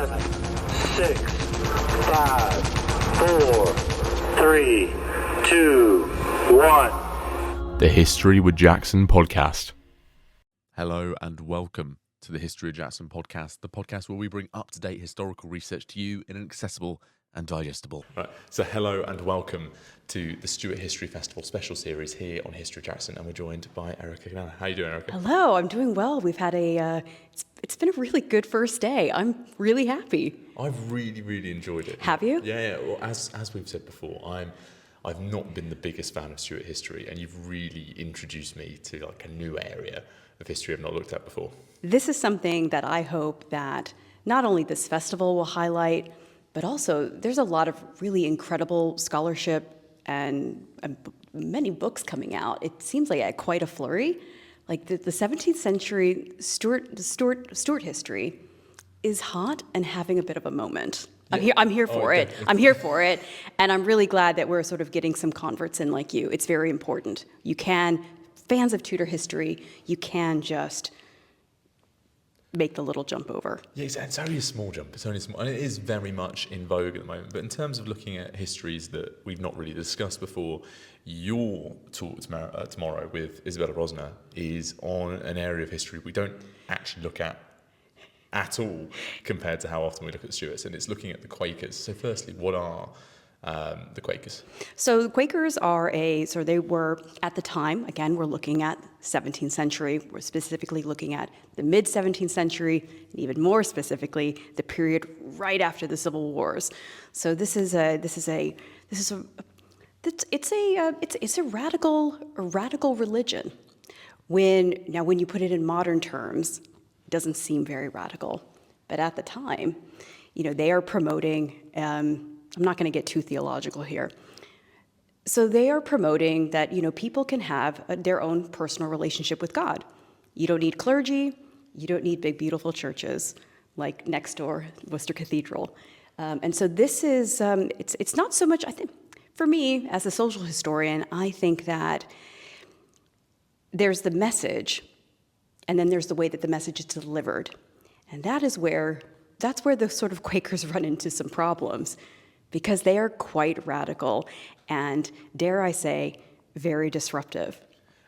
7, 6, 5, 4, 3, 2, 1. The History with Jackson podcast. Hello and welcome to the History of Jackson podcast, the podcast where we bring up-to-date historical research to you in an accessible and digestible. Right, so hello and welcome to the Stuart History Festival special series here on History of Jackson, and we're joined by Erica Canela. How are you doing, Erica? Hello, I'm doing well. We've had it's been a really good first day. I'm really happy. I've really enjoyed it. Have you? Yeah. Well, as we've said before, I've not been the biggest fan of Stuart history, and you've really introduced me to like a new area of history I've not looked at before. This is something that I hope that not only this festival will highlight, but also there's a lot of really incredible scholarship and many books coming out. It seems like quite a flurry. Like the 17th century Stuart history is hot and having a bit of a moment. I'm here for it. Definitely. I'm here for it. And I'm really glad that we're sort of getting some converts in like you. It's very important. Fans of Tudor history, you can just make the little jump over. Yeah, it's only a small jump. It's only small, and it is very much in vogue at the moment. But in terms of looking at histories that we've not really discussed before, your talk tomorrow with Isabella Rosner is on an area of history we don't actually look at all compared to how often we look at Stuarts, and it's looking at the Quakers. So firstly, what are the Quakers? So the Quakers they were, at the time, again, we're looking at 17th century, we're specifically looking at the mid-17th century, and even more specifically, the period right after the Civil Wars. So it's a radical religion. When you put it in modern terms, it doesn't seem very radical. But at the time, they are promoting, I'm not going to get too theological here. So they are promoting that, people can have their own personal relationship with God. You don't need clergy. You don't need big, beautiful churches like next door, Worcester Cathedral. And so this is, it's not so much, I think, for me, as a social historian, I think that there's the message, and then there's the way that the message is delivered. And that's where the sort of Quakers run into some problems, because they are quite radical and, dare I say, very disruptive.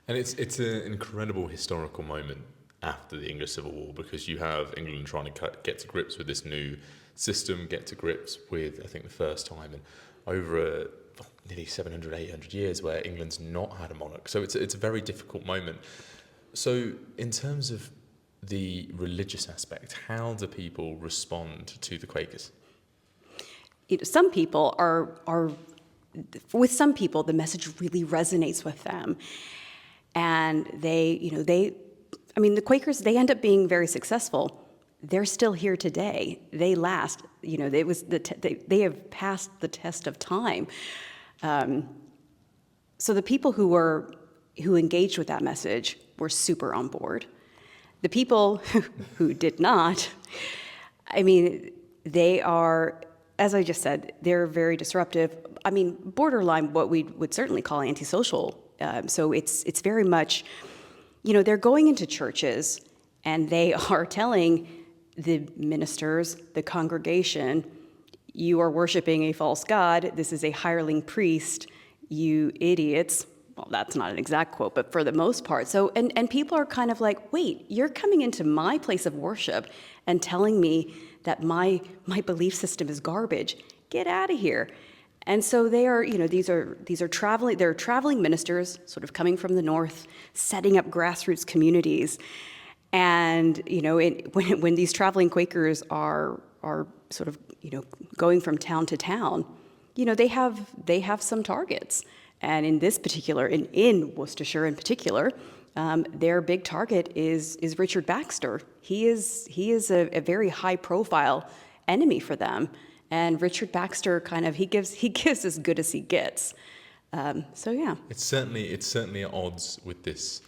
And it's an incredible historical moment after the English Civil War, because you have England trying to get to grips with this new system, get to grips with, I think, the first time in over nearly 700, 800 years where England's not had a monarch. So it's a very difficult moment. So in terms of the religious aspect, how do people respond to the Quakers? Some people with some people, the message really resonates with them. And the Quakers, they end up being very successful. They're still here today. They last, they have passed the test of time. So the people who engaged with that message were super on board. The people who did not, they are, as I just said, they're very disruptive. Borderline what we would certainly call antisocial. So it's very much, they're going into churches and they are telling the ministers, the congregation, you are worshiping a false god. This is a hireling priest, you idiots. Well, that's not an exact quote, but for the most part. So, and people are kind of like, wait, you're coming into my place of worship and telling me that my belief system is garbage. Get out of here. And so they are, these are traveling ministers, sort of coming from the north, setting up grassroots communities. And, when these traveling Quakers are sort of, going from town to town, they have some targets. And in this particular, in Worcestershire in particular, their big target is Richard Baxter. He is a very high profile enemy for them. And Richard Baxter he gives as good as he gets. So yeah. It's certainly at odds with this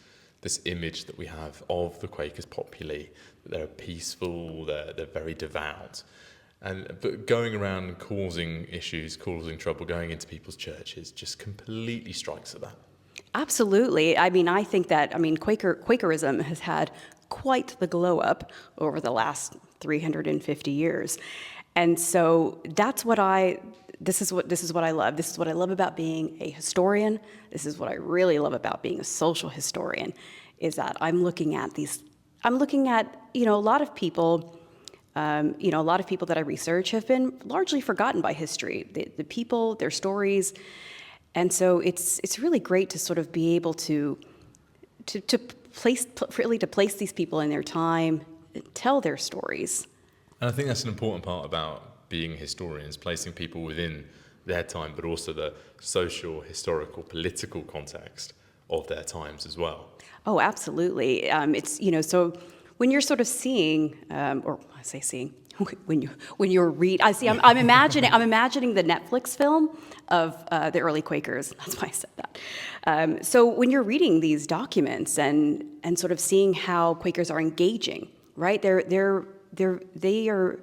image that we have of the Quakers popularly. They're peaceful, they're very devout. But going around causing issues, causing trouble, going into people's churches just completely strikes at that. Absolutely. I think that, Quakerism has had quite the glow up over the last 350 years. And so that's what this is what I love. This is what I love about being a historian. This is what I really love about being a social historian, is that I'm looking at, a lot of people, a lot of people that I research have been largely forgotten by history, the people, their stories. And so it's really great to sort of be able to place these people in their time, tell their stories. And I think that's an important part about being historians, placing people within their time, but also the social, historical, political context of their times as well. Oh, absolutely. So when you're sort of seeing, or I say seeing, when you're I'm imagining the Netflix film of the early Quakers. That's why I said that. So when you're reading these documents and sort of seeing how Quakers are engaging, right? They are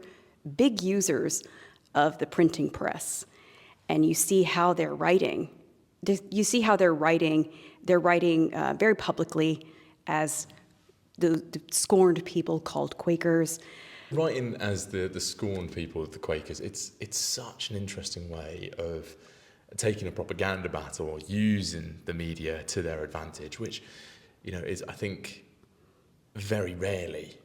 big users of the printing press, and you see how they're writing. They're writing very publicly as the scorned people called Quakers. Writing as the scorned people of the Quakers, it's such an interesting way of taking a propaganda battle, using the media to their advantage, which, is, I think, very rarely,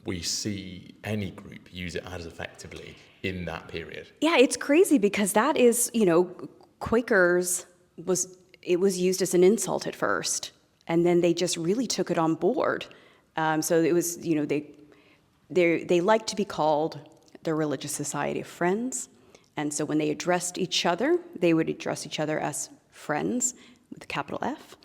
we see any group use it as effectively in that period. Yeah, it's crazy because that is, Quakers was used as an insult at first, and then they just really took it on board. So it was, they like to be called the Religious Society of Friends, and so when they addressed each other, they would address each other as friends with a capital F.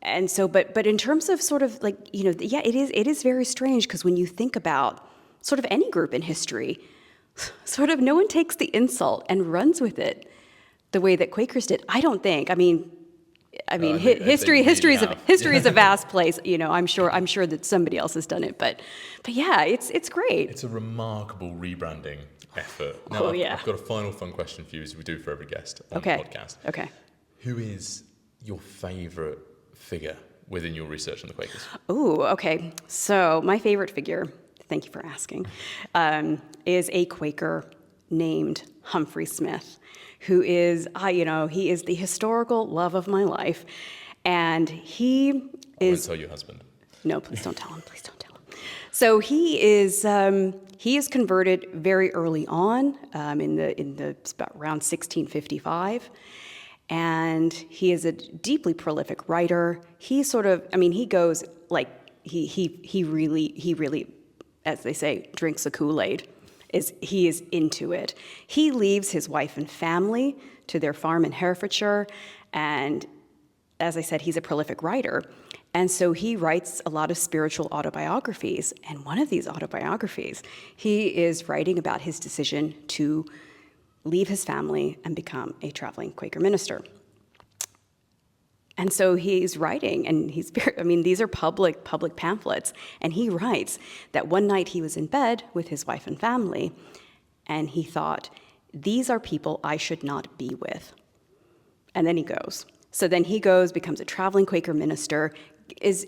And so, but in terms of sort of it is very strange, because when you think about sort of any group in history, sort of no one takes the insult and runs with it the way that Quakers did. I don't think. History is a vast place. I'm sure that somebody else has done it, but yeah, it's great. It's a remarkable rebranding effort. Now, I've got a final fun question for you, as we do for every guest on the podcast. Okay. Who is your favourite figure within your research on the Quakers? Oh, okay. So my favorite figure, thank you for asking, is a Quaker named Humphrey Smith, who is, he is the historical love of my life, and he is. I won't tell your husband. No, please don't tell him. Please don't tell him. So he is converted very early on, it's about around 1655. And he is a deeply prolific writer. He sort of, he goes like, he really, as they say, drinks the Kool-Aid. He is into it. He leaves his wife and family to their farm in Herefordshire, and as I said, he's a prolific writer. And so he writes a lot of spiritual autobiographies, and one of these autobiographies, he is writing about his decision to leave his family and become a traveling Quaker minister. And so he's writing, and these are public pamphlets, and he writes that one night he was in bed with his wife and family, and he thought, these are people I should not be with. And then he goes. So then he goes, becomes a traveling Quaker minister, is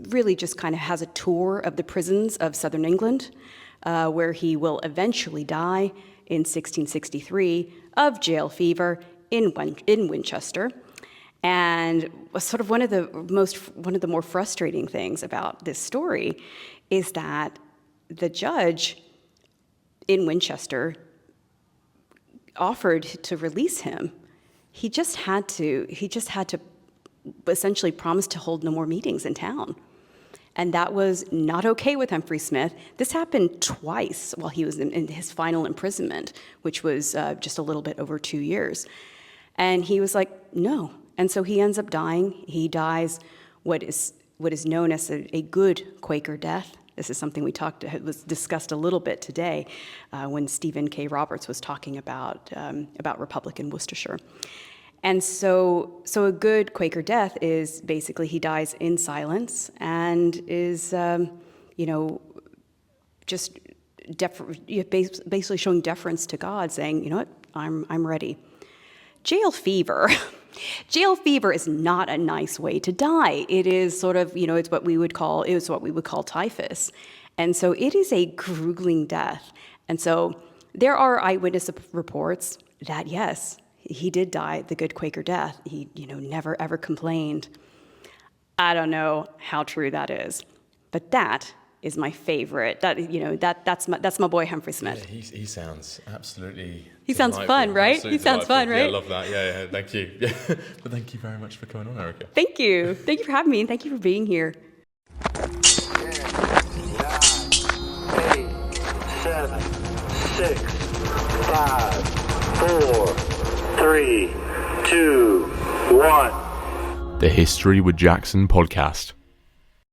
really just kind of has a tour of the prisons of southern England, where he will eventually die in 1663 of jail fever in Winchester. And sort of one of the more frustrating things about this story is that the judge in Winchester offered to release him. He just had to essentially promise to hold no more meetings in town. And that was not okay with Humphrey Smith. This happened twice while he was in his final imprisonment, which was just a little bit over 2 years. And he was like, no. And so he ends up dying. He dies what is known as a good Quaker death. This is something was discussed a little bit today when Stephen K. Roberts was talking about Republican Worcestershire. And so a good Quaker death is basically he dies in silence and is, just basically showing deference to God, saying, you know what, I'm ready. Jail fever. Jail fever is not a nice way to die. It is sort of, it's what we would call typhus. And so it is a grueling death. And so there are eyewitness reports that, yes, he did die the good Quaker death. He, never ever complained. I don't know how true that is, but that is my favorite. That's my boy Humphrey Smith. Yeah, he sounds absolutely. He sounds delightful. fun, right? Absolutely He sounds delightful. fun, right? Yeah, I love that. Yeah, thank you. Yeah. But thank you very much for coming on, Erica. Thank you for having me, and thank you for being here. 10, 9, 8, 7, 6, 5, 4, 3, 2, 1. The History with Jackson podcast.